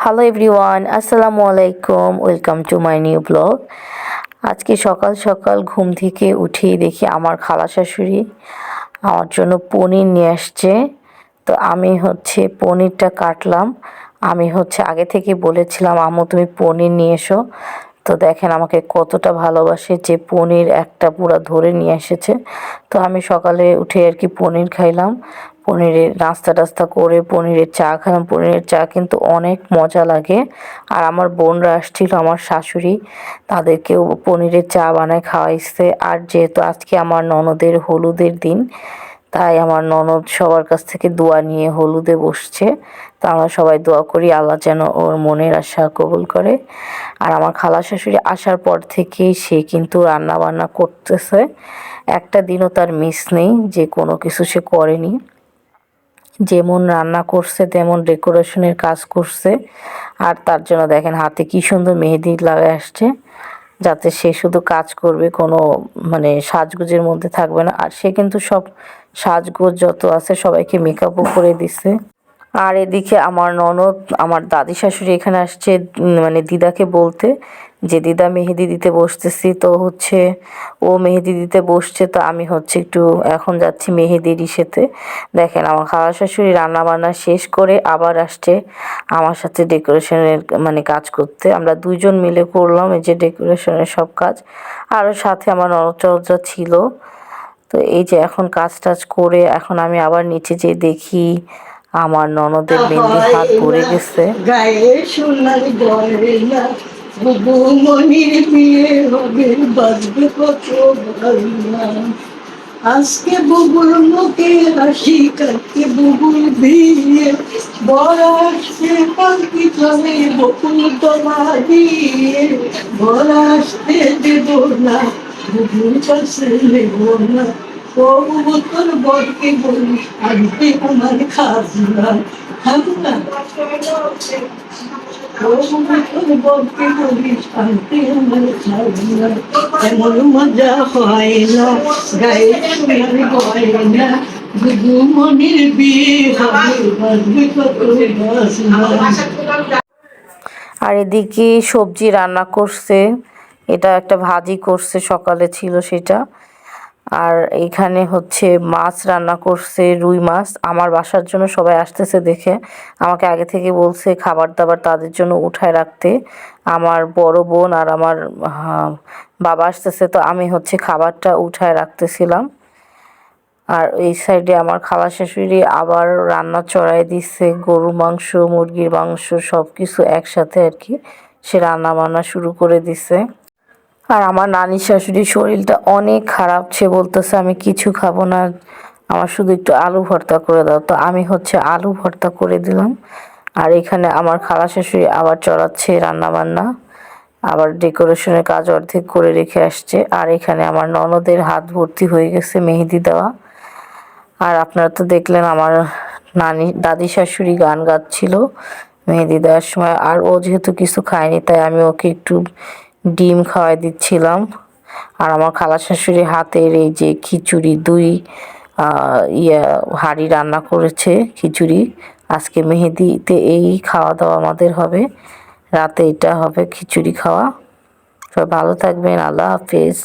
Hello everyone, আসসালামু আলাইকুম। Welcome to my new blog. আজকে সকাল সকাল ঘুম থেকে উঠেই দেখি আমার খালা শাশুড়ি আমার জন্য পনির নিয়ে আসছে। তো আমি পনিরটা কাটলাম। আমি আগে থেকে বলেছিলাম, আম্মু তুমি পনির নিয়ে এসো। তো দেখেন আমাকে কতটা ভালোবাসে, যে পনির একটা পুরা ধরে নিয়ে এসেছে। তো আমি সকালে উঠে আর কি পনির খাইলাম। পনিরের নাস্তা টাস্তা করে পনিরের চা খেলাম। পনিরের চা কিন্তু অনেক মজা লাগে। আর আমার বোনরা আসছিল, আমার শাশুড়ি, তাদেরকেও পনিরের চা বানায় খাওয়াইছে। আর যেহেতু আজকে আমার ননদের হলুদের দিন, তাই আমার ননদ সবার কাছ থেকে দোয়া নিয়ে হলুদে বসছে। তো আমরা সবাই দোয়া করি আল্লাহ যেন ওর মনের আশা কবুল করে। আর আমার খালা শাশুড়ি আসার পর থেকেই সে কিন্তু রান্না বান্না করতেছে। একটা দিনও তার মিস নেই যে কোনো কিছু সে করেনি। যেমন রান্না করছে তেমন ডেকোরেশনের কাজ করছে। আর তার জন্য দেখেন হাতে কি সুন্দর মেহেদি লাগায় আসছে, যাতে সে শুধু কাজ করবে, কোনো সাজগোজের মধ্যে থাকবে না। আর সে কিন্তু সব সাজগোজ যত আছে সবাইকে মেকআপও করে দিছে। আর এদিকে আমার ননদ, আমার দাদি শাশুড়ি এখানে আসছে দিদাকে বলতে, যে দিদা মেহেদি দিতে বসতেছি। তো ও মেহেদি দিতে বসছে, তো আমি একটু এখন যাচ্ছি মেহেদির ইসেতে। দেখেন আমার খালা শাশুড়ি রান্না বান্না শেষ করে আবার আসছে আমার সাথে ডেকোরেশনের কাজ করতে। আমরা দুইজন মিলে করলাম এই যে ডেকোরেশনের সব কাজ। আরও সাথে আমার ননদ ছিল। তো এই যে এখন কাজ টাজ করে এখন আমি আবার নিচে যেয়ে দেখি আমার ননদের মেহেন্দি হাত পড়ে গেছে। গায়ে সোনার গয়না, বুবু মনির বিয়ে হবে, বাজবে কত বাজনা। আজকে বুবুর মুখে হাসি, কালকে বুবুর বিয়ে। বর আসছে পালকি চলে, বকুল তলা দিয়ে। বর আসতে দেব না, বুবুর কাছে নেব না। ও বুবু তোর বরকে বলি আনতে আমার খাজনা। খাজনা এমন মজা হয় না, গায়ে সোনার গয়না, বুবু মনির বিয়ে হবে, বাজবে কত বাজনা। আর এদিকে সবজি রান্না করছে, এটা একটা ভাজি করছে, সকালে ছিল সেটা। আর এখানে মাছ রান্না করছে, রুই মাছ। আমার বাসার জন্য সবাই আসতেছে দেখে আমাকে আগে থেকে বলছে খাবার দাবার তাদের জন্য উঠায় রাখতে। আমার বড় বোন আর আমার বাবা আসতেছে, তো আমি খাবারটা উঠায় রাখতেছিলাম। আর এই সাইডে আমার খালা শাশুড়ি আবার রান্না চড়াই দিচ্ছে, গরু মাংস, মুরগির মাংস সব কিছু একসাথে আর কি সে রান্না বান্না শুরু করে দিছে। আর আমার নানির শাশুড়ির শরীরটা অনেক খারাপ, সে বলতেছে আমি কিছু খাবো না, আমার শুধু একটু আলু ভর্তা করে দাও। তো আমি আলু ভর্তা করে দিলাম। আর এখানে আমার খালা শাশুড়ি আবার চড়াচ্ছে রান্না বান্না, আবার ডেকোরেশনের কাজ অর্ধেক করে রেখে আসছে। আর এখানে আমার ননদের হাত ভর্তি হয়ে গেছে মেহেদি দেওয়া। আর আপনারা তো দেখলেন আমার দাদি শাশুড়ি গান গাচ্ছিল মেহেদি দেওয়ার সময়। আর ও যেহেতু কিছু খায়নি, তাই আমি ওকে একটু ডিম খাওয়াই দিচ্ছিলাম। আর আমার খালা শাশুড়ি হাতের এই যে খিচুড়ি, দুই হাঁড়ি রান্না করেছে খিচুড়ি। আজকে মেহেদিতে এই খাওয়া দাওয়া আমাদের হবে, রাতে এটা হবে খিচুড়ি খাওয়া। সবাই ভালো থাকবেন, আল্লাহ হাফেজ।